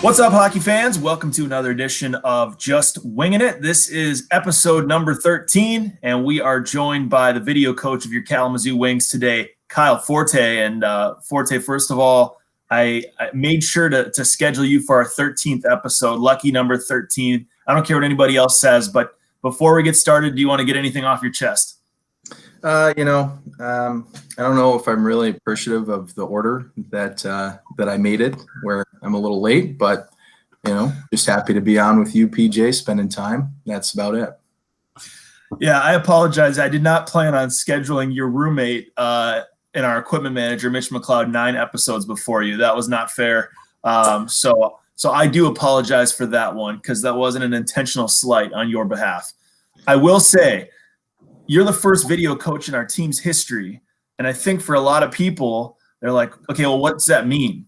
What's up, hockey fans? Welcome to another edition of Just Winging It. This is episode number 13, and we are joined by the video coach of your Kalamazoo Wings today, Kyle Forte. And Forte, first of all, I made sure to schedule you for our 13th episode, lucky number 13. I don't care what anybody else says, but before we get started, do you want to get anything off your chest? I don't know if I'm really appreciative of the order that I made it, where I'm a little late, but just happy to be on with you, PJ, spending time. That's about it. Yeah, I apologize. I did not plan on scheduling your roommate and our equipment manager, Mitch McLeod, 9 episodes before you. That was not fair. So I do apologize for that one, because that wasn't an intentional slight on your behalf. I will say, you're the first video coach in our team's history. And I think for a lot of people, they're like, okay, well, what's that mean?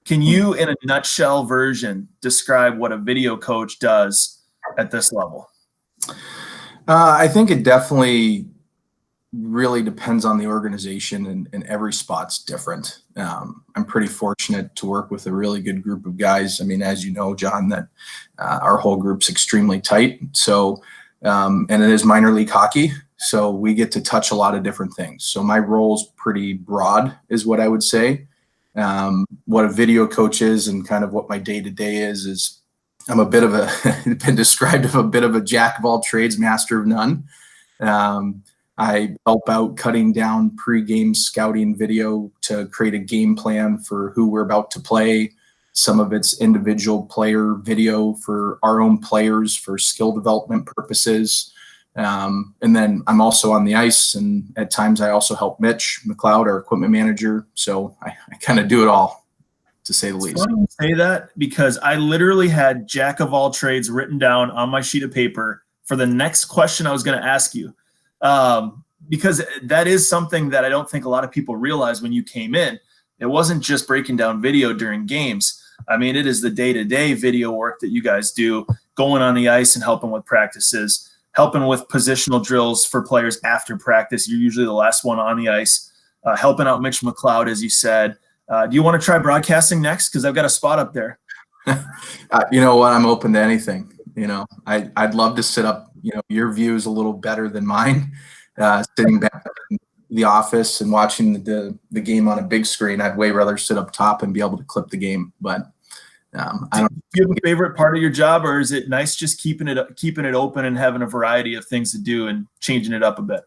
Can you, in a nutshell version, describe what a video coach does at this level? I think it definitely really depends on the organization, and every spot's different. I'm pretty fortunate to work with a really good group of guys. I mean, as you know, John, that our whole group's extremely tight. So, and it is minor league hockey. So we get to touch a lot of different things. So my role's pretty broad, is what I would say. What a video coach is, and kind of what my day-to-day is I'm a bit of been described as a bit of a jack of all trades, master of none. I help out cutting down pre-game scouting video to create a game plan for who we're about to play. Some of it's individual player video for our own players for skill development purposes. And then I'm also on the ice, and at times I also help Mitch McLeod, our equipment manager. So I kind of do it all, to say the least. It's funny you say that, because I literally had jack of all trades written down on my sheet of paper for the next question I was going to ask you. Because that is something that I don't think a lot of people realize when you came in. It wasn't just breaking down video during games. I mean, it is the day-to-day video work that you guys do, going on the ice and helping with practices, helping with positional drills for players after practice. You're usually the last one on the ice, helping out Mitch McLeod, as you said. Do you want to try broadcasting next? Because I've got a spot up there. You know what? I'm open to anything. I'd love to sit up. Your view is a little better than mine. Sitting back in the office and watching the game on a big screen, I'd way rather sit up top and be able to clip the game. But I don't. Do you have a favorite part of your job, or is it nice just keeping it open and having a variety of things to do and changing it up a bit?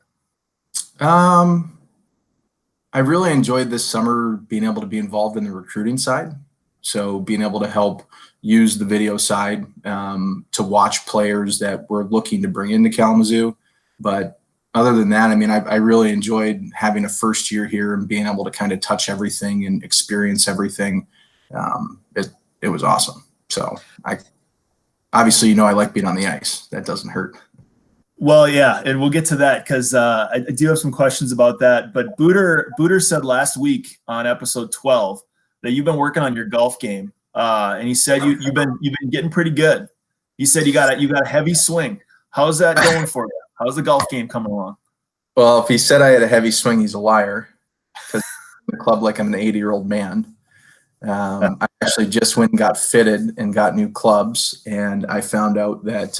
I really enjoyed this summer being able to be involved in the recruiting side. So being able to help use the video side to watch players that we're looking to bring into Kalamazoo. But other than that, I mean, I really enjoyed having a first year here and being able to kind of touch everything and experience everything. It was awesome. So I like being on the ice. That doesn't hurt. Well, yeah, and we'll get to that, because I do have some questions about that. But Booter said last week on episode 12 that you've been working on your golf game, and he said you've been getting pretty good. He said you got a heavy swing. How's that going for you? How's the golf game coming along? Well, if he said I had a heavy swing, he's a liar, because I'm in the club like I'm an 80-year-old man. I actually just went and got fitted and got new clubs, and I found out that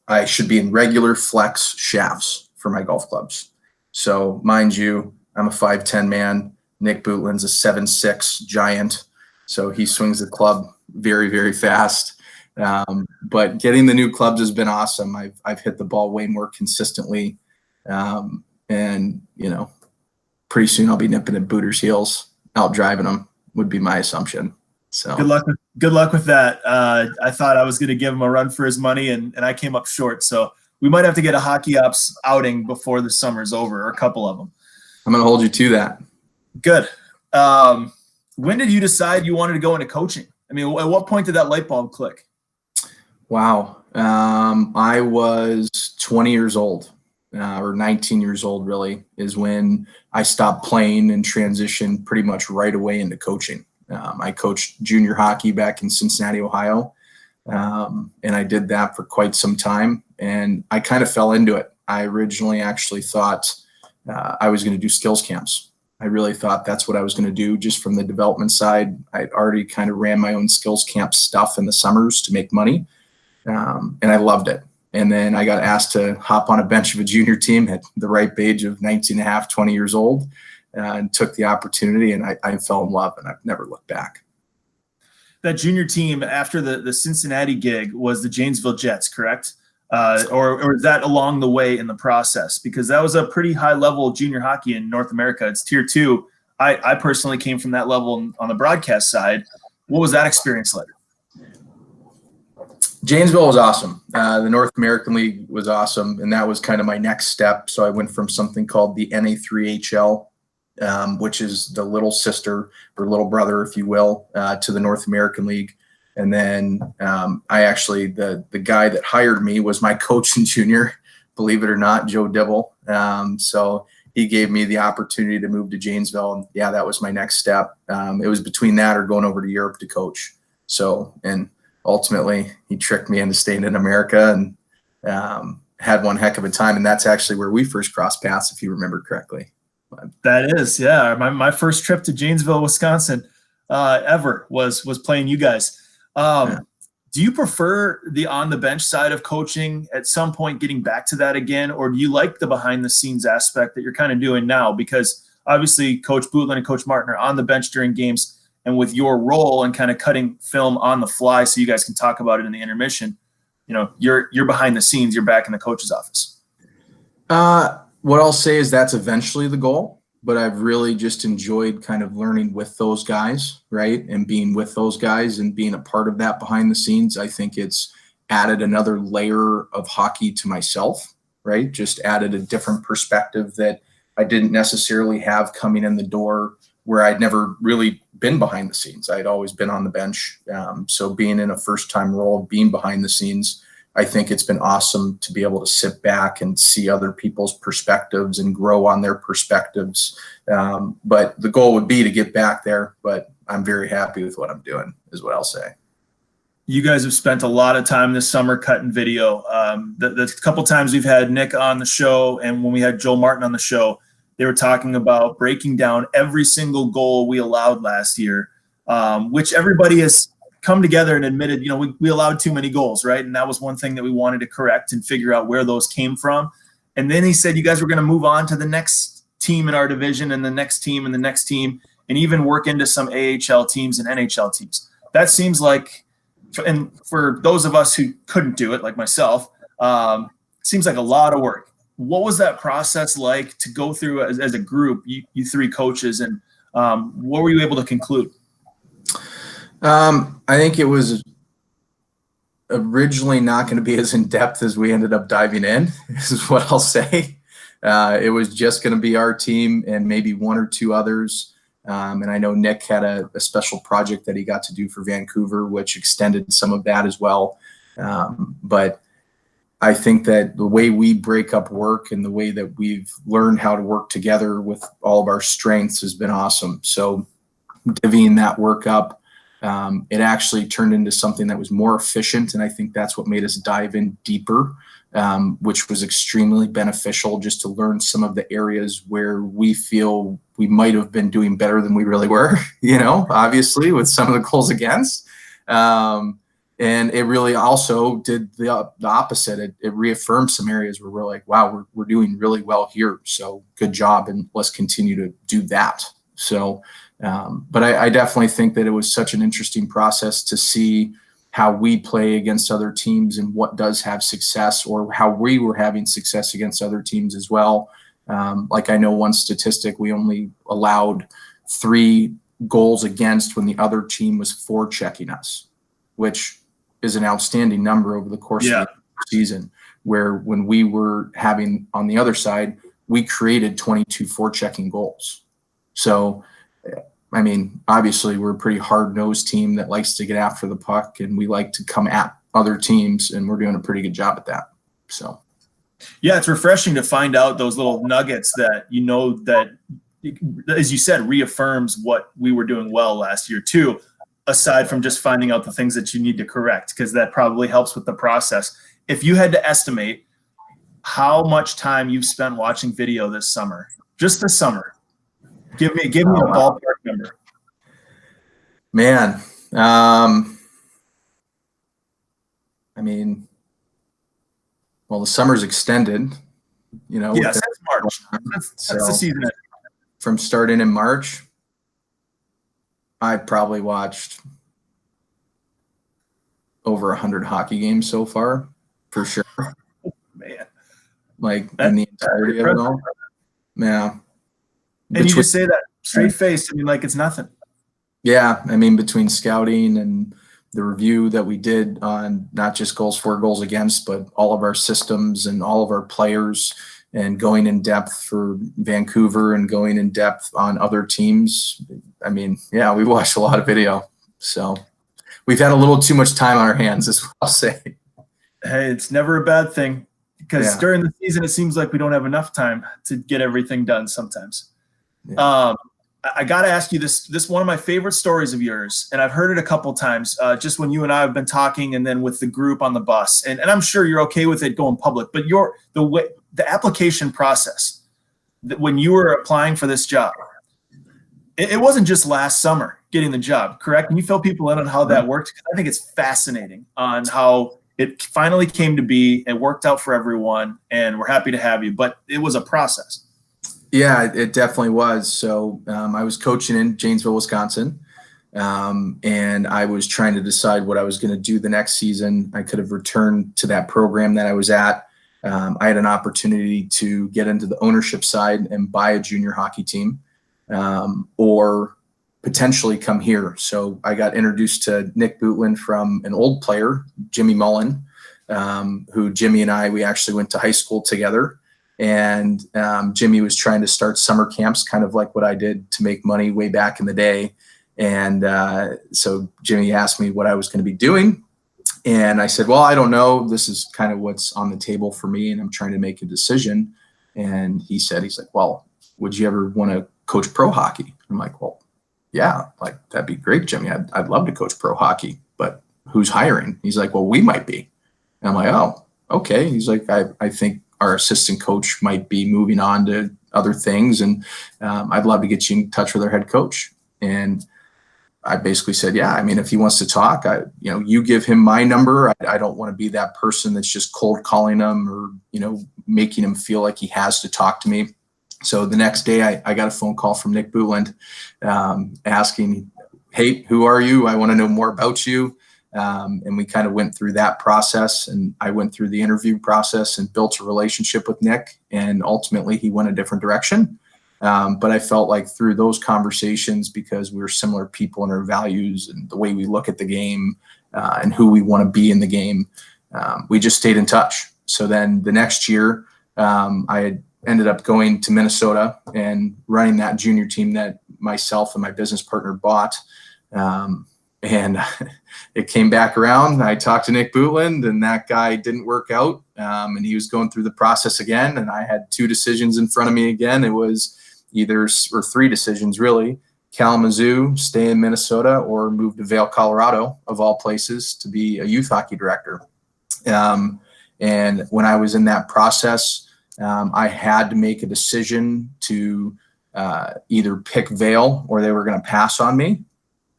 I should be in regular flex shafts for my golf clubs. So mind you, I'm a 5'10" man. Nick Bootland's a 7'6" giant. So he swings the club very, very fast. But getting the new clubs has been awesome. I've hit the ball way more consistently. And pretty soon I'll be nipping at Booter's heels, out driving them, would be my assumption. So good luck with that. I thought I was going to give him a run for his money, and I came up short. So we might have to get a Hockey Ops outing before the summer's over, or a couple of them. I'm going to hold you to that. Good. When did you decide you wanted to go into coaching? I mean, at what point did that light bulb click? Wow. I was 20 years old. Or 19 years old, really, is when I stopped playing and transitioned pretty much right away into coaching. I coached junior hockey back in Cincinnati, Ohio, and I did that for quite some time, and I kind of fell into it. I originally actually thought I was going to do skills camps. I really thought that's what I was going to do just from the development side. I already kind of ran my own skills camp stuff in the summers to make money. And I loved it. And then I got asked to hop on a bench of a junior team at the ripe age of 19 and a half, 20 years old, and took the opportunity, and I fell in love, and I've never looked back. That junior team after the Cincinnati gig was the Janesville Jets, correct? Or is that along the way in the process? Because that was a pretty high level of junior hockey in North America. It's tier 2. I personally came from that level on the broadcast side. What was that experience like? Janesville was awesome. The North American League was awesome, and that was kind of my next step. So I went from something called the NA3HL, which is the little sister or little brother, if you will, to the North American League. And then I actually, the guy that hired me was my coach in junior, believe it or not, Joe Dibble. So he gave me the opportunity to move to Janesville. And yeah, that was my next step. It was between that or going over to Europe to coach. So, and ultimately he tricked me into staying in America and had one heck of a time. And that's actually where we first crossed paths, if you remember correctly. That is, yeah. My first trip to Janesville, Wisconsin, ever was playing you guys. Do you prefer the on the bench side of coaching at some point, getting back to that again, or do you like the behind the scenes aspect that you're kind of doing now? Because obviously Coach Bootland and Coach Martin are on the bench during games, and with your role and kind of cutting film on the fly so you guys can talk about it in the intermission, you know, you're behind the scenes, you're back in the coach's office. What I'll say is that's eventually the goal, but I've really just enjoyed kind of learning with those guys, right? And being with those guys and being a part of that behind the scenes. I think it's added another layer of hockey to myself, right? Just added a different perspective that I didn't necessarily have coming in the door, where I'd never really been behind the scenes. I'd always been on the bench. So being in a first-time role, being behind the scenes, I think it's been awesome to be able to sit back and see other people's perspectives and grow on their perspectives. But the goal would be to get back there, but I'm very happy with what I'm doing, is what I'll say. You guys have spent a lot of time this summer cutting video. The couple times we've had Nick on the show, and when we had Joel Martin on the show, they were talking about breaking down every single goal we allowed last year, which everybody has come together and admitted, you know, we allowed too many goals, right? And that was one thing that we wanted to correct and figure out where those came from. And then he said, you guys were going to move on to the next team in our division and the next team and the next team, and even work into some AHL teams and NHL teams. That seems like, and for those of us who couldn't do it, like myself, seems like a lot of work. What was that process like to go through as a group, you three coaches, and what were you able to conclude? I think it was originally not going to be as in-depth as we ended up diving in, is what I'll say. It was just going to be our team and maybe one or two others. And I know Nick had a special project that he got to do for Vancouver, which extended some of that as well. But I think that the way we break up work and the way that we've learned how to work together with all of our strengths has been awesome. So divvying that work up, it actually turned into something that was more efficient. And I think that's what made us dive in deeper, which was extremely beneficial, just to learn some of the areas where we feel we might have been doing better than we really were, you know, obviously with some of the goals against. And it really also did the opposite. It reaffirmed some areas where we're like, wow, we're doing really well here. So good job. And let's continue to do that. So, but I definitely think that it was such an interesting process to see how we play against other teams and what does have success, or how we were having success against other teams as well. Like I know one statistic, we only allowed 3 goals against when the other team was forechecking us, which is an outstanding number over the course of the season, where when we were having on the other side, we created 22 forechecking goals. So, I mean, obviously we're a pretty hard-nosed team that likes to get after the puck, and we like to come at other teams, and we're doing a pretty good job at that. So, yeah, it's refreshing to find out those little nuggets that, you know, that, as you said, reaffirms what we were doing well last year too, aside from just finding out the things that you need to correct, because that probably helps with the process. If you had to estimate how much time you've spent watching video this summer, just this summer, Give me a ballpark number. Man, I mean, well, the summer's extended, you know. Yeah, since March. That's the season. From starting in March, I probably watched over 100 hockey games so far, for sure. Man, like in the entirety of it all. Yeah. And you just say that straight faced. I mean, like it's nothing. Yeah, I mean, between scouting and the review that we did on not just goals for, goals against, but all of our systems and all of our players, and going in depth for Vancouver and going in depth on other teams. I mean, yeah, we watched a lot of video. So we've had a little too much time on our hands, is what I'll say. Hey, it's never a bad thing, because during the season, it seems like we don't have enough time to get everything done sometimes. Yeah. I got to ask you this one of my favorite stories of yours, and I've heard it a couple times, just when you and I have been talking, and then with the group on the bus, and I'm sure you're okay with it going public, but the application process, that when you were applying for this job, it wasn't just last summer getting the job, correct? Can you fill people in on how that worked? Because I think it's fascinating on how it finally came to be. It worked out for everyone, and we're happy to have you, but it was a process. Yeah, it definitely was. So I was coaching in Janesville, Wisconsin, and I was trying to decide what I was going to do the next season. I could have returned to that program that I was at. I had an opportunity to get into the ownership side and buy a junior hockey team, or potentially come here. So I got introduced to Nick Bootland from an old player, Jimmy Mullen, who Jimmy and I, we actually went to high school together. And Jimmy was trying to start summer camps, kind of like what I did to make money way back in the day. And so Jimmy asked me what I was going to be doing. And I said, well, I don't know. This is kind of what's on the table for me, and I'm trying to make a decision. And he's like, well, would you ever want to coach pro hockey? I'm like, well, yeah, like that'd be great, Jimmy. I'd love to coach pro hockey, but who's hiring? He's like, well, we might be. And I'm like, oh, okay. He's like, I think our assistant coach might be moving on to other things, and I'd love to get you in touch with our head coach. And I basically said, yeah, I mean, if he wants to talk, you give him my number. I don't want to be that person that's just cold calling him or, making him feel like he has to talk to me. So the next day I got a phone call from Nick Bootland asking, hey, who are you? I want to know more about you. And we kind of went through that process, and I went through the interview process and built a relationship with Nick, and ultimately he went a different direction. But I felt like through those conversations, because we were similar people in our values and the way we look at the game and who we want to be in the game, we just stayed in touch. So then the next year, I had ended up going to Minnesota and running that junior team that myself and my business partner bought. And it came back around. I talked to Nick Bootland, and that guy didn't work out. And he was going through the process again. And I had two decisions in front of me again. It was or three decisions, really: Kalamazoo, stay in Minnesota, or move to Vail, Colorado, of all places, to be a youth hockey director. And when I was in that process, I had to make a decision to either pick Vail, or they were going to pass on me,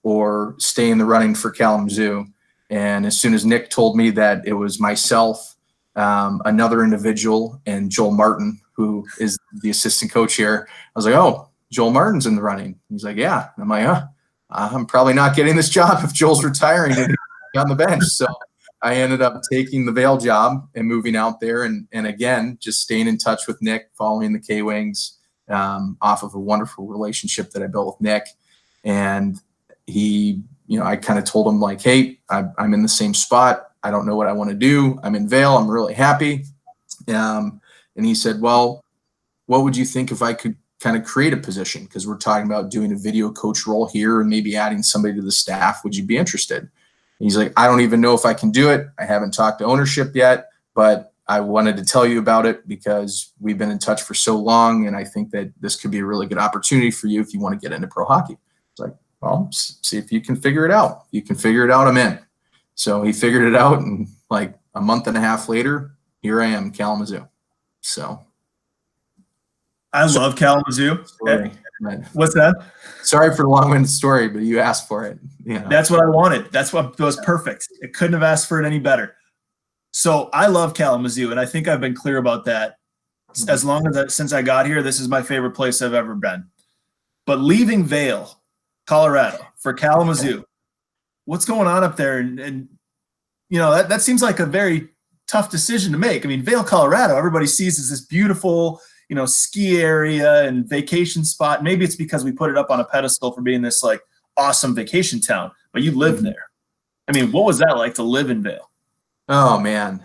or stay in the running for Kalamazoo. And as soon as Nick told me that it was myself, another individual, and Joel Martin, who is the assistant coach here, I was like, oh, Joel Martin's in the running. He's like, yeah. And I'm like, I'm probably not getting this job if Joel's retiring and he's on the bench. So I ended up taking the Vail job and moving out there, and again, just staying in touch with Nick, following the K-Wings, off of a wonderful relationship that I built with Nick. And he, I kind of told him, like, hey, I'm in the same spot. I don't know what I want to do. I'm in Vail. I'm really happy. And he said, well, what would you think if I could kind of create a position? Because we're talking about doing a video coach role here and maybe adding somebody to the staff. Would you be interested? And he's like, I don't even know if I can do it. I haven't talked to ownership yet, but I wanted to tell you about it because we've been in touch for so long. And I think that this could be a really good opportunity for you if you want to get into pro hockey. It's like, well, see if you can figure it out. You can figure it out, I'm in. So he figured it out, and like a month and a half later, here I am, Kalamazoo. So I love Kalamazoo. What's that? Sorry for the long-winded story, but you asked for it. That's what I wanted. That's what was perfect. It couldn't have asked for it any better. So I love Kalamazoo, and I think I've been clear about that. As long as since I got here, this is my favorite place I've ever been. But leaving Vail, Colorado, for Kalamazoo, what's going on up there? And that seems like a very tough decision to make. I mean, Vail, Colorado, everybody sees as this beautiful, ski area and vacation spot. Maybe it's because we put it up on a pedestal for being this like awesome vacation town, but you live there. I mean, what was that like to live in Vail? Oh man.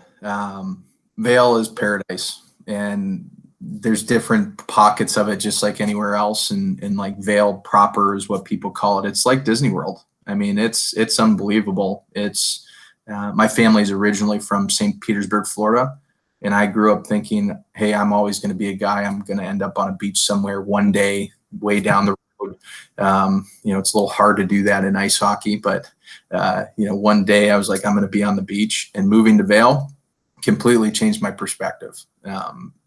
Vail is paradise, and there's different pockets of it, just like anywhere else. And like Vail proper is what people call it. It's like Disney World. I mean, it's unbelievable. It's, my family's originally from St. Petersburg, Florida. And I grew up thinking, hey, I'm always going to be a guy. I'm going to end up on a beach somewhere one day, way down the road. It's a little hard to do that in ice hockey, but one day I was like, I'm going to be on the beach. And moving to Vail completely changed my perspective.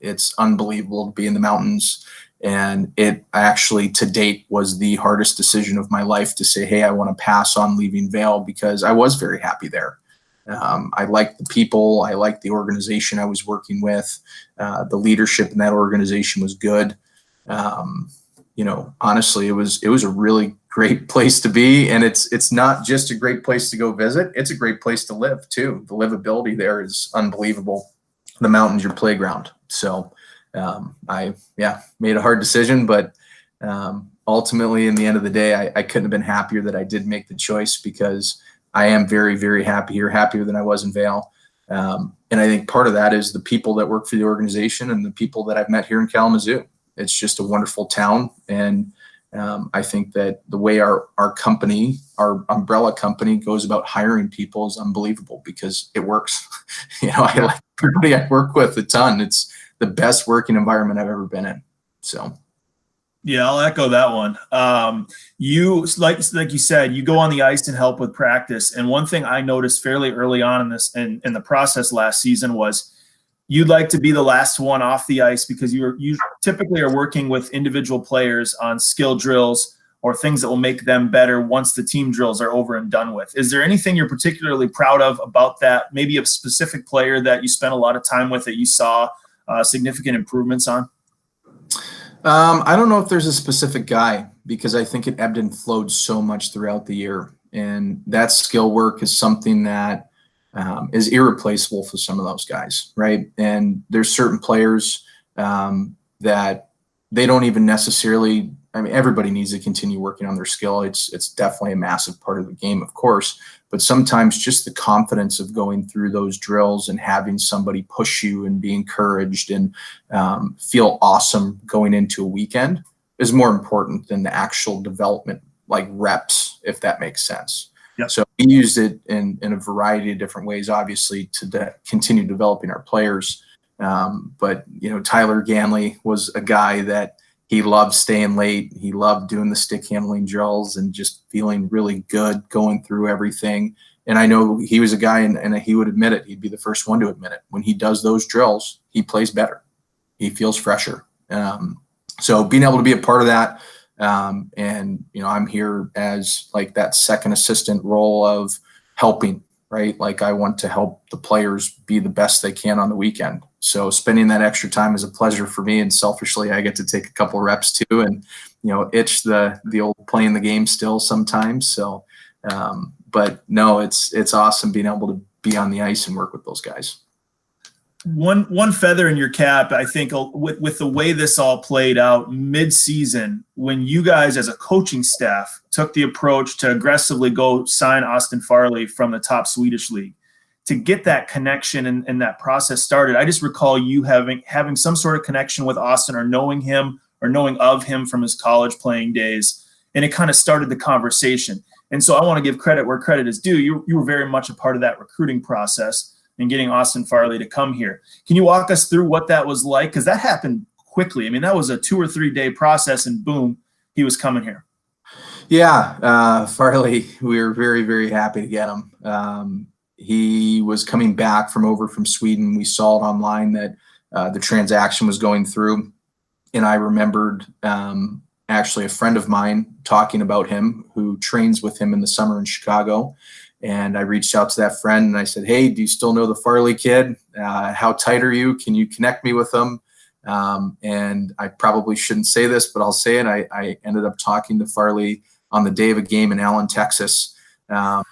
It's unbelievable to be in the mountains. And it actually, to date, was the hardest decision of my life to say, hey, I want to pass on leaving Vail, because I was very happy there. I liked the people. I liked the organization I was working with. The leadership in that organization was good. Honestly, it was a really great place to be. And it's not just a great place to go visit. It's a great place to live too. The livability there is unbelievable. The mountains, your playground. So I made a hard decision, but ultimately, in the end of the day, I couldn't have been happier that I did make the choice, because I am very, very happy here, happier than I was in Vail. And I think part of that is the people that work for the organization and the people that I've met here in Kalamazoo. It's just a wonderful town. And I think that the way our company, our umbrella company, goes about hiring people is unbelievable, because it works. I like everybody I work with a ton. It's the best working environment I've ever been in. So. Yeah, I'll echo that one. You like you said, you go on the ice and help with practice. And one thing I noticed fairly early on in this in the process last season was you'd like to be the last one off the ice, because you typically are working with individual players on skill drills or things that will make them better once the team drills are over and done with. Is there anything you're particularly proud of about that? Maybe a specific player that you spent a lot of time with that you saw significant improvements on? I don't know if there's a specific guy, because I think it ebbed and flowed so much throughout the year. And that skill work is something that is irreplaceable for some of those guys, right? And there's certain players that they don't even necessarily, everybody needs to continue working on their skill. It's definitely a massive part of the game, of course, but sometimes just the confidence of going through those drills and having somebody push you and be encouraged and feel awesome going into a weekend is more important than the actual development, like reps, if that makes sense. Yep. So we used it in a variety of different ways, obviously, to continue developing our players. But Tyler Ganley was a guy that he loved staying late. He loved doing the stick handling drills and just feeling really good going through everything. And I know he was a guy, and he would admit it. He'd be the first one to admit it. When he does those drills, he plays better. He feels fresher. So being able to be a part of that, and I'm here as like that second assistant role of helping, right? Like I want to help the players be the best they can on the weekend. So spending that extra time is a pleasure for me, and selfishly, I get to take a couple reps too, and itch the old playing the game still sometimes. So, but no, it's awesome being able to be on the ice and work with those guys. One feather in your cap, I think, with the way this all played out mid-season, when you guys as a coaching staff took the approach to aggressively go sign Austin Farley from the top Swedish league, to get that connection and that process started. I just recall you having some sort of connection with Austin, or knowing him or knowing of him from his college playing days, and it kind of started the conversation. And so I want to give credit where credit is due. You were very much a part of that recruiting process and getting Austin Farley to come here. Can you walk us through what that was like? Because that happened quickly. I mean, that was a 2 or 3 day process, and boom, he was coming here. Yeah, Farley, we were very, very happy to get him. He was coming back from Sweden. We saw it online that the transaction was going through. And I remembered actually a friend of mine talking about him who trains with him in the summer in Chicago. And I reached out to that friend and I said, hey, do you still know the Farley kid? How tight are you? Can you connect me with him? And I probably shouldn't say this, but I'll say it. I ended up talking to Farley on the day of a game in Allen, Texas,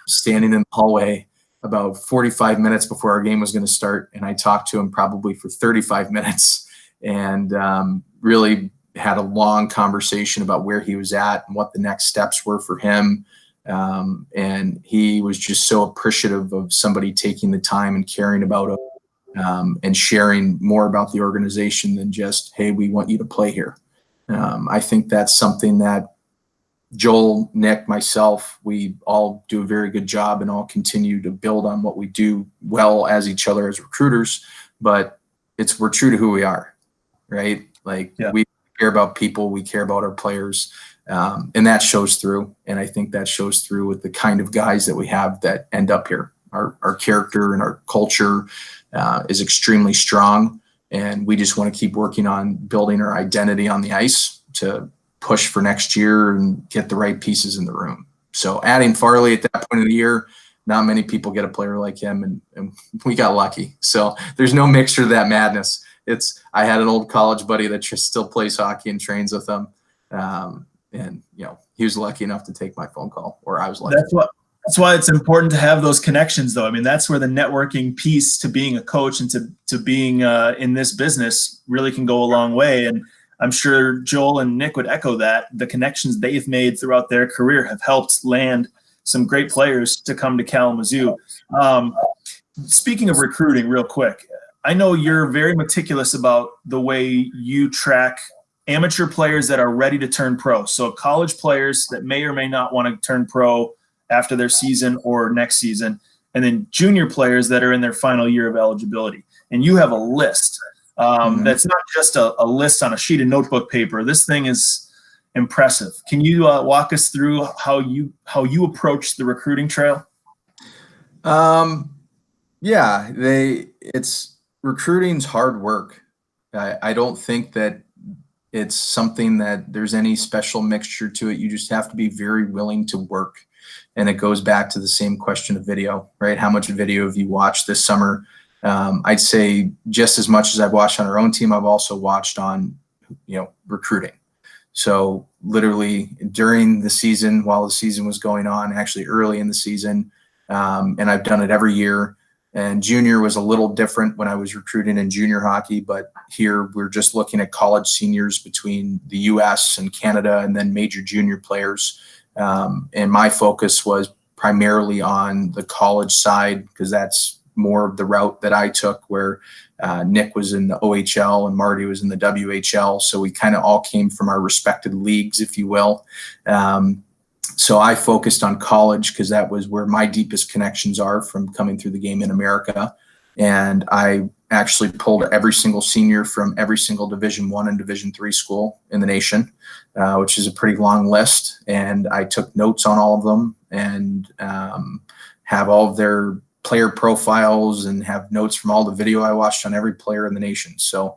standing in the hallway about 45 minutes before our game was going to start. And I talked to him probably for 35 minutes and really had a long conversation about where he was at and what the next steps were for him. And he was just so appreciative of somebody taking the time and caring about him, and sharing more about the organization than just, hey, we want you to play here. I think that's something that Joel, Nick, myself, we all do a very good job and all continue to build on what we do well as each other as recruiters, but we're true to who we are, right? Like we care about people, we care about our players, and that shows through. And I think that shows through with the kind of guys that we have that end up here. Our character and our culture is extremely strong, and we just want to keep working on building our identity on the ice to push for next year and get the right pieces in the room. So adding Farley at that point of the year, not many people get a player like him, and we got lucky. So there's no mixture of that madness. I had an old college buddy that just still plays hockey and trains with him. And he was lucky enough to take my phone call, or I was lucky. That's why it's important to have those connections, though. I mean, that's where the networking piece to being a coach and to being in this business really can go a long way. And I'm sure Joel and Nick would echo that. The connections they've made throughout their career have helped land some great players to come to Kalamazoo. Speaking of recruiting, real quick, I know you're very meticulous about the way you track amateur players that are ready to turn pro. So college players that may or may not want to turn pro after their season or next season, and then junior players that are in their final year of eligibility. And you have a list. That's not just a list on a sheet of notebook paper. This thing is impressive. Can you walk us through how you approach the recruiting trail? Recruiting's hard work. I don't think that it's something that there's any special mixture to it. You just have to be very willing to work. And it goes back to the same question of video, right? How much video have you watched this summer? I'd say just as much as I've watched on our own team, I've also watched on, recruiting. So literally during the season, while the season was going on, actually early in the season, and I've done it every year. And junior was a little different when I was recruiting in junior hockey, but here we're just looking at college seniors between the US and Canada and then major junior players. And my focus was primarily on the college side because that's more of the route that I took, where Nick was in the OHL and Marty was in the WHL. So we kind of all came from our respected leagues, if you will. So I focused on college because that was where my deepest connections are from coming through the game in America. And I actually pulled every single senior from every single Division I and Division III school in the nation, which is a pretty long list. And I took notes on all of them and have all of their player profiles and have notes from all the video I watched on every player in the nation. So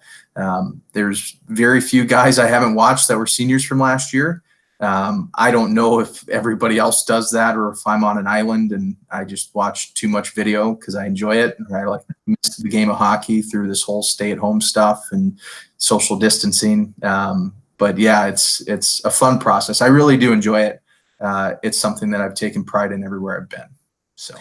there's very few guys I haven't watched that were seniors from last year. I don't know if everybody else does that or if I'm on an island and I just watch too much video because I enjoy it. And I miss the game of hockey through this whole stay-at-home stuff and social distancing. But yeah, it's a fun process. I really do enjoy it. It's something that I've taken pride in everywhere I've been. So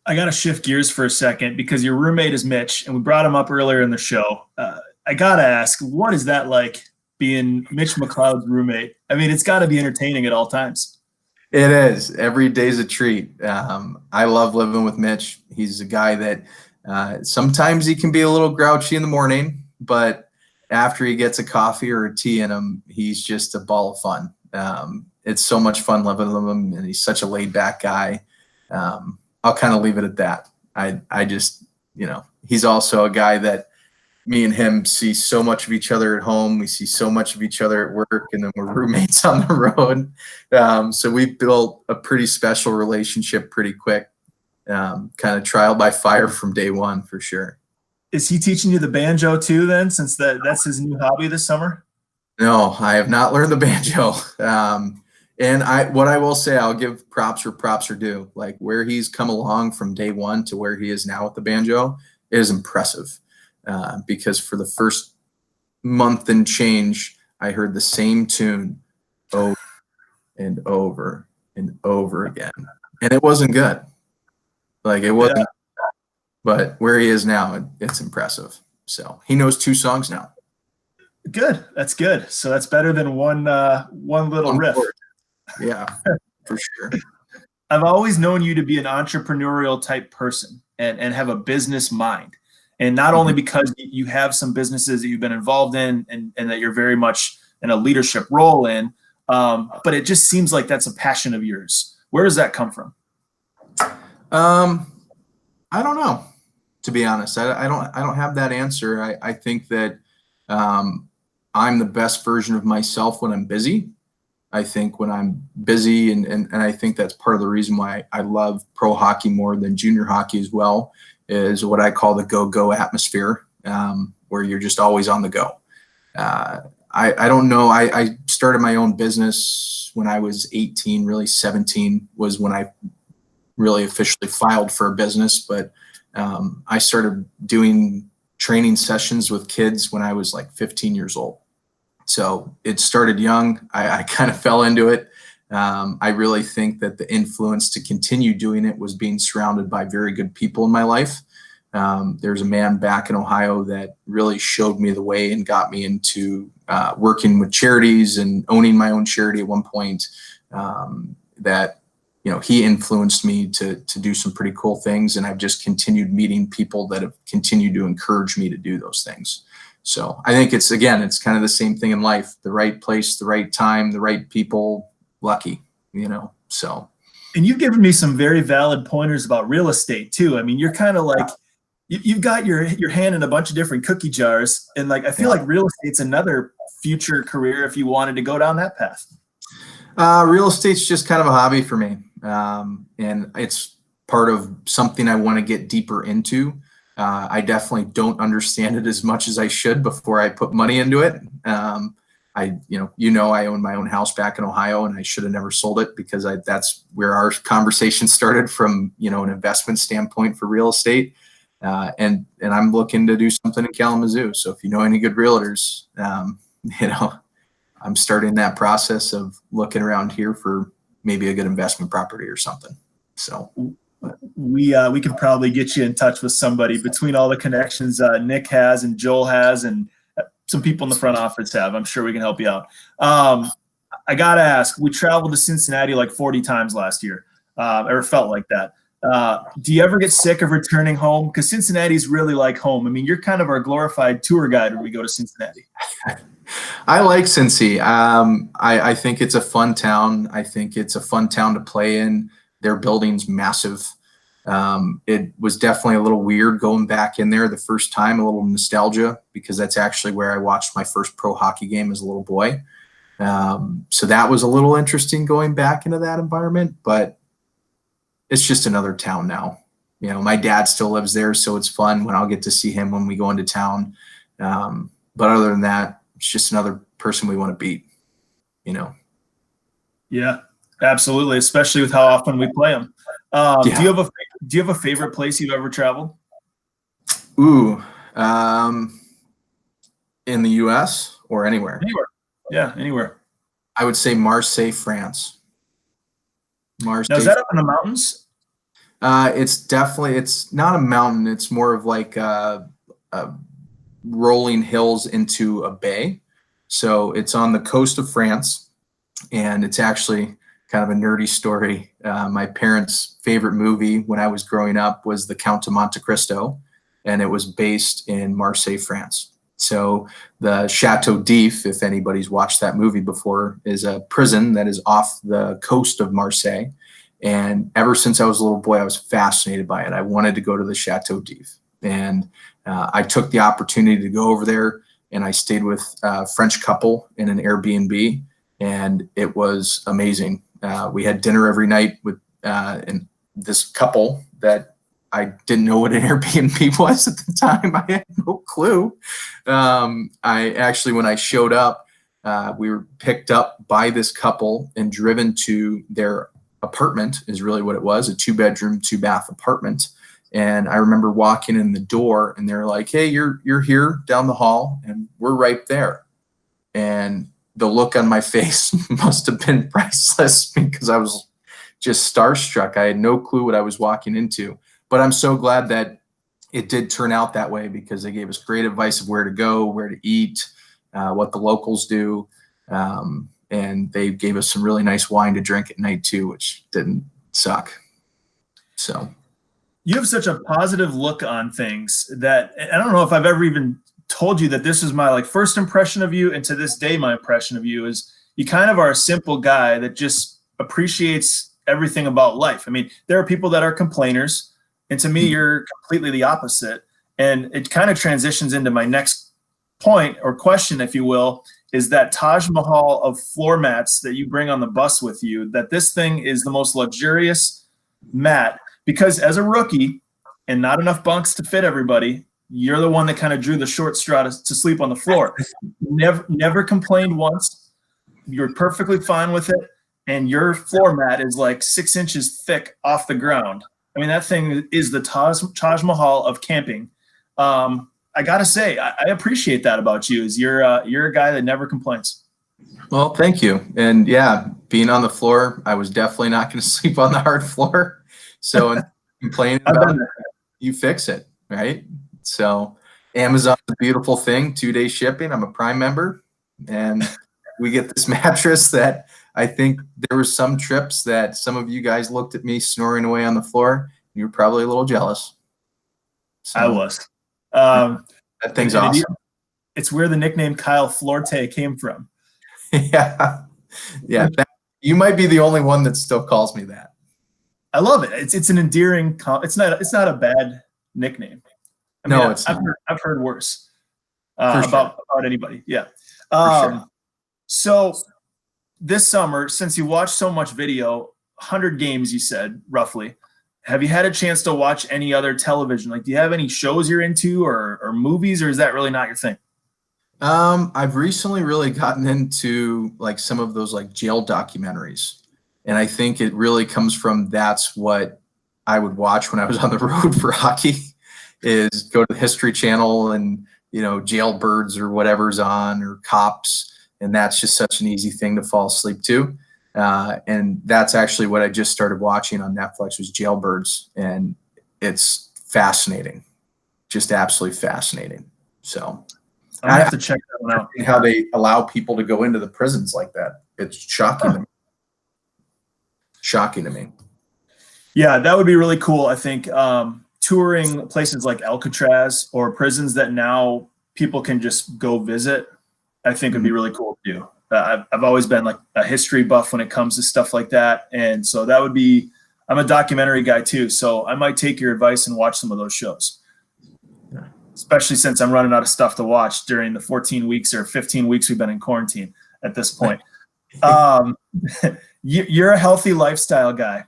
I got to shift gears for a second because your roommate is Mitch, and we brought him up earlier in the show. I got to ask, what is that like, being Mitch McLeod's roommate? I mean, it's got to be entertaining at all times. It is. Every day's a treat. I love living with Mitch. He's a guy that sometimes he can be a little grouchy in the morning, but after he gets a coffee or a tea in him, he's just a ball of fun. It's so much fun living with him, and he's such a laid-back guy. I'll kind of leave it at that. I just, he's also a guy that me and him see so much of each other at home. We see so much of each other at work, and then we're roommates on the road. So we built a pretty special relationship pretty quick, kind of trial by fire from day one for sure. Is he teaching you the banjo too then, since that's his new hobby this summer? No, I have not learned the banjo. And what I will say, I'll give props where props are due. Like where he's come along from day one to where he is now with the banjo is impressive. Because for the first month and change, I heard the same tune over and over and over again, and it wasn't good. Like it wasn't. Yeah. But where he is now, it's impressive. So he knows 2 songs now. Good. That's good. So that's better than one little One riff. chord. Yeah, for sure. I've always known you to be an entrepreneurial type person and have a business mind. And not only because you have some businesses that you've been involved in and that you're very much in a leadership role in, but it just seems like that's a passion of yours. Where does that come from? I don't know, to be honest. I don't have that answer. I think that I'm the best version of myself when I'm busy. I think when I'm busy, and I think that's part of the reason why I love pro hockey more than junior hockey as well, is what I call the go-go atmosphere, where you're just always on the go. I don't know. I started my own business when I was 18, really 17 was when I really officially filed for a business. But I started doing training sessions with kids when I was like 15 years old. So it started young. I kind of fell into it. I really think that the influence to continue doing it was being surrounded by very good people in my life. There's a man back in Ohio that really showed me the way and got me into working with charities and owning my own charity at one point. That, you know, he influenced me to do some pretty cool things, and I've just continued meeting people that have continued to encourage me to do those things. So I think it's kind of the same thing in life: the right place, the right time, the right people. Lucky, you know. So. And you've given me some very valid pointers about real estate too. I mean, you're kind of like you've got your hand in a bunch of different cookie jars, and like I feel like real estate's another future career if you wanted to go down that path. Real estate's just kind of a hobby for me, and it's part of something I want to get deeper into. I definitely don't understand it as much as I should before I put money into it. I own my own house back in Ohio, and I should have never sold it because that's where our conversation started from, an investment standpoint for real estate. And I'm looking to do something in Kalamazoo. So if you know any good realtors, I'm starting that process of looking around here for maybe a good investment property or something. So we can probably get you in touch with somebody between all the connections Nick has and Joel has and some people in the front office have. I'm sure we can help you out. I got to ask, we traveled to Cincinnati like 40 times last year. Or felt like that. Do you ever get sick of returning home? Because Cincinnati's really like home. I mean, you're kind of our glorified tour guide when we go to Cincinnati. I like Cincy. I think it's a fun town. I think it's a fun town to play in. Their building's massive. It was definitely a little weird going back in there the first time, a little nostalgia, because that's actually where I watched my first pro hockey game as a little boy. So that was a little interesting going back into that environment, but it's just another town now. My dad still lives there, so it's fun when I'll get to see him when we go into town. But other than that, it's just another person we want to beat, Yeah, absolutely. Especially with how often we play them. Yeah. Do you have a favorite place you've ever traveled? Ooh, in the U.S. or anywhere? Anywhere. Yeah, anywhere. I would say Marseille, France. Marseille. Now, is that up in the mountains? It's not a mountain. It's more of like rolling hills into a bay. So it's on the coast of France, and it's actually kind of a nerdy story. My parents' favorite movie when I was growing up was The Count of Monte Cristo, and it was based in Marseille, France. So the Chateau d'If, if anybody's watched that movie before, is a prison that is off the coast of Marseille. And ever since I was a little boy, I was fascinated by it. I wanted to go to the Chateau d'If. And I took the opportunity to go over there, and I stayed with a French couple in an Airbnb, and it was amazing. We had dinner every night with and this couple that I didn't know what an Airbnb was at the time. I had no clue. I actually, when I showed up, we were picked up by this couple and driven to their apartment, is really what it was, a 2-bedroom, 2-bath apartment. And I remember walking in the door and they're like, hey, you're here down the hall and we're right there. And the look on my face must have been priceless because I was just starstruck. I had no clue what I was walking into, but I'm so glad that it did turn out that way because they gave us great advice of where to go, where to eat, what the locals do. And they gave us some really nice wine to drink at night too, which didn't suck. So. You have such a positive look on things that I don't know if I've ever even told you that this is my first impression of you. And to this day, my impression of you is you kind of are a simple guy that just appreciates everything about life. I mean, there are people that are complainers, and to me, you're completely the opposite. And it kind of transitions into my next point or question, if you will, is that Taj Mahal of floor mats that you bring on the bus with you, that this thing is the most luxurious mat. Because as a rookie and not enough bunks to fit everybody, you're the one that kind of drew the short straw to sleep on the floor. Never complained once. You're perfectly fine with it. And your floor mat is 6 inches thick off the ground. I mean, that thing is the Taj Mahal of camping. I got to say, I appreciate that about you, is you're a guy that never complains. Well, thank you. And yeah, being on the floor, I was definitely not going to sleep on the hard floor. So complaining about it, you fix it, right? So Amazon's a beautiful thing, 2-day shipping. I'm a Prime member, and we get this mattress that I think there were some trips that some of you guys looked at me snoring away on the floor. You were probably a little jealous. So, I was. that thing's awesome. It's where the nickname Kyle Forte came from. Yeah. You might be the only one that still calls me that. I love it. It's an endearing. It's not a bad nickname. I mean, it's not. I've heard worse Sure. about anybody. Yeah. Sure. So this summer, since you watched so much video, 100 games, you said roughly. Have you had a chance to watch any other television? Do you have any shows you're into or movies, or is that really not your thing? I've recently really gotten into some of those jail documentaries. And I think it really comes from that's what I would watch when I was on the road for hockey, is go to the History Channel and, Jailbirds or whatever's on, or Cops. And that's just such an easy thing to fall asleep to. And that's actually what I just started watching on Netflix, was Jailbirds. And it's fascinating, just absolutely fascinating. So I have to check that one out. How they allow people to go into the prisons like that. It's shocking to me. Shocking to me. Yeah, that would be really cool. I think touring places like Alcatraz or prisons that now people can just go visit, I think would be really cool to do. I've always been a history buff when it comes to stuff like that. And so that would be, I'm a documentary guy too. So I might take your advice and watch some of those shows, especially since I'm running out of stuff to watch during the 14 weeks or 15 weeks we've been in quarantine at this point. You're a healthy lifestyle guy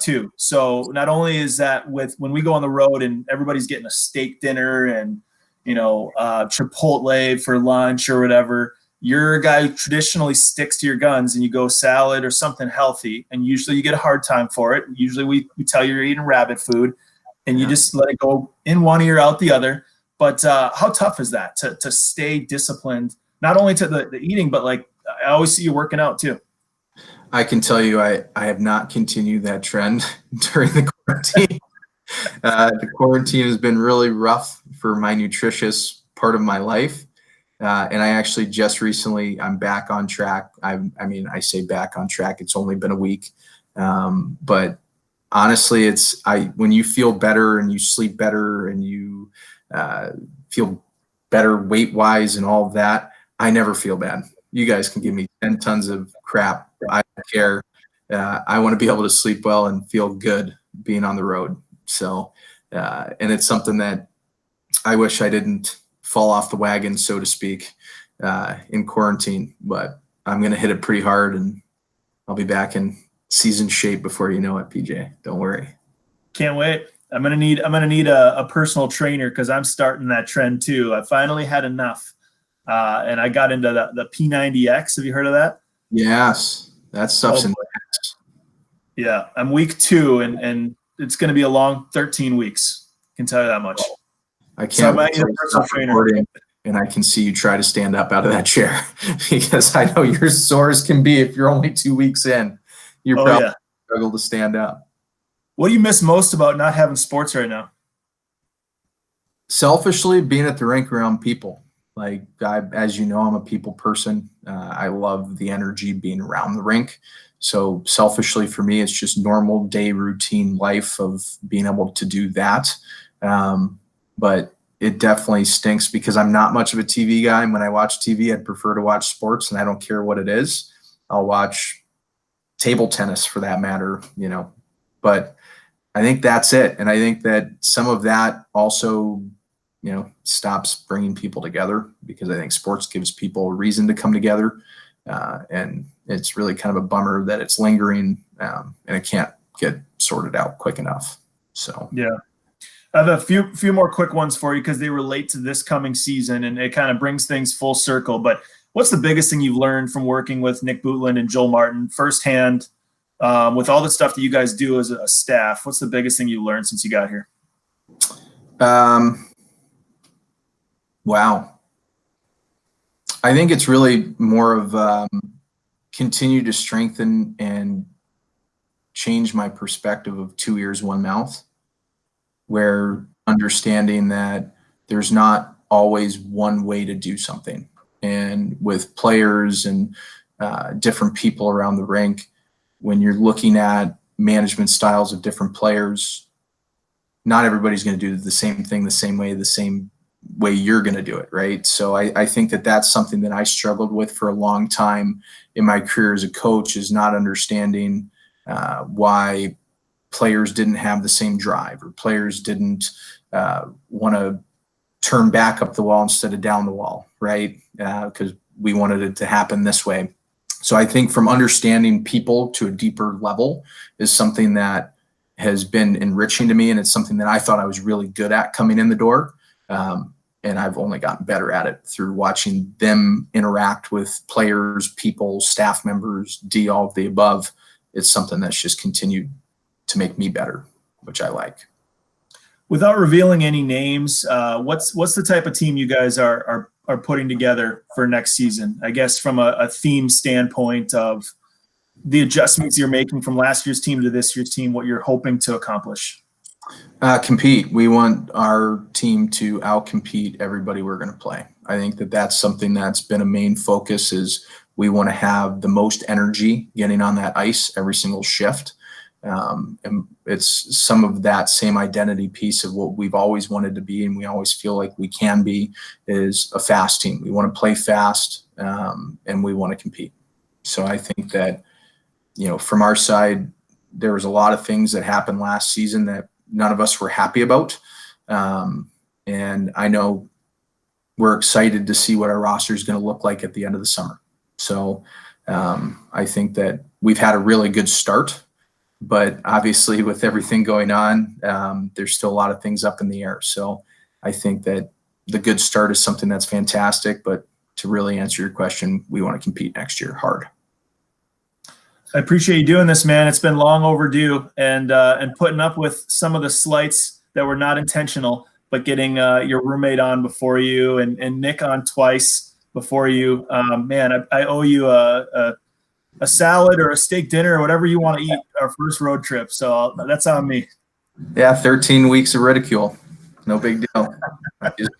too. So not only is that when we go on the road and everybody's getting a steak dinner and, Chipotle for lunch or whatever, you're a guy who traditionally sticks to your guns and you go salad or something healthy. And usually you get a hard time for it. Usually we tell you you're eating rabbit food and you just let it go in one ear, out the other. But how tough is that to stay disciplined, not only to the eating, but I always see you working out too. I can tell you I have not continued that trend during the quarantine. The quarantine has been really rough for my nutritious part of my life. And I actually just recently, I'm back on track. I mean, I say back on track, it's only been a week. But honestly, when you feel better and you sleep better and you feel better weight-wise and all of that, I never feel bad. You guys can give me 10 tons of crap. I don't care. I want to be able to sleep well and feel good being on the road. So, and it's something that I wish I didn't fall off the wagon, so to speak, in quarantine, but I'm going to hit it pretty hard and I'll be back in season shape before you know it, PJ. Don't worry. Can't wait. I'm going to need a personal trainer because I'm starting that trend too. I finally had enough. and I got into the P90X. Have you heard of that? Yes, that stuff's intense. Yeah, I'm week 2, and it's going to be a long 13 weeks. I can tell you that much. I can't wait to stop recording and I can see you try to stand up out of that chair because I know you're sore as can be if you're only 2 weeks in. You're probably struggle to stand up. What do you miss most about not having sports right now? Selfishly, being at the rink around people. Like, as you know, I'm a people person. I love the energy being around the rink. So selfishly for me, it's just normal day routine life of being able to do that. But it definitely stinks because I'm not much of a TV guy. And when I watch TV, I'd prefer to watch sports, and I don't care what it is. I'll watch table tennis for that matter, you know. But I think that's it. And I think that some of that also, you know, stops bringing people together because I think sports gives people a reason to come together. And it's really kind of a bummer that it's lingering and it can't get sorted out quick enough. So, yeah. I have a few more quick ones for you because they relate to this coming season and it kind of brings things full circle. But what's the biggest thing you've learned from working with Nick Bootland and Joel Martin firsthand with all the stuff that you guys do as a staff? What's the biggest thing you learned since you got here? Wow. I think it's really more of continue to strengthen and change my perspective of 2 ears, 1 mouth, where understanding that there's not always one way to do something. And with players and different people around the rink, when you're looking at management styles of different players, not everybody's going to do the same thing the same way you're going to do it, right? So I think that that's something that I struggled with for a long time in my career as a coach, is not understanding why players didn't have the same drive, or players didn't want to turn back up the wall instead of down the wall, right? Because we wanted it to happen this way. So I think from understanding people to a deeper level is something that has been enriching to me, and it's something that I thought I was really good at coming in the door. And I've only gotten better at it through watching them interact with players, people, staff members, all of the above. It's something that's just continued to make me better, which I like. Without revealing any names, what's the type of team you guys are putting together for next season? I guess from a theme standpoint of the adjustments you're making from last year's team to this year's team, what you're hoping to accomplish. Compete. We want our team to outcompete everybody we're going to play. I think that that's something that's been a main focus, is we want to have the most energy getting on that ice every single shift. And it's some of that same identity piece of what we've always wanted to be, and we always feel like we can be, is a fast team. We want to play fast, and we want to compete. So I think that, you know, from our side, there was a lot of things that happened last season that none of us were happy about. And I know we're excited to see what our roster is going to look like at the end of the summer. So I think that we've had a really good start, but obviously with everything going on, there's still a lot of things up in the air. So I think that the good start is something that's fantastic, but to really answer your question, we want to compete next year hard. I appreciate you doing this, man. It's been long overdue, and putting up with some of the slights that were not intentional, but getting your roommate on before you and Nick on twice before you. Man, I owe you a salad or a steak dinner or whatever you want to eat our first road trip. So that's on me. Yeah, 13 weeks of ridicule. No big deal. I just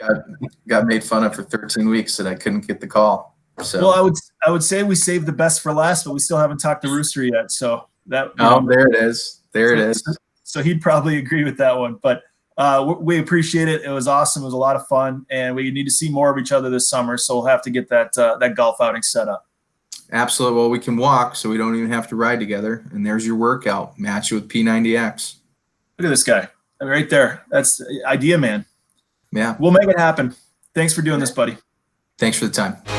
got made fun of for 13 weeks that I couldn't get the call. So, well, I would say we saved the best for last, but we still haven't talked to Rooster yet. So that. There it is. There it is. So he'd probably agree with that one. But we appreciate it. It was awesome. It was a lot of fun, and we need to see more of each other this summer. So we'll have to get that golf outing set up. Absolutely. Well, we can walk, so we don't even have to ride together. And there's your workout. Match it with P90X. Look at this guy right there. That's the idea, man. Yeah. We'll make it happen. Thanks for doing this, buddy. Thanks for the time.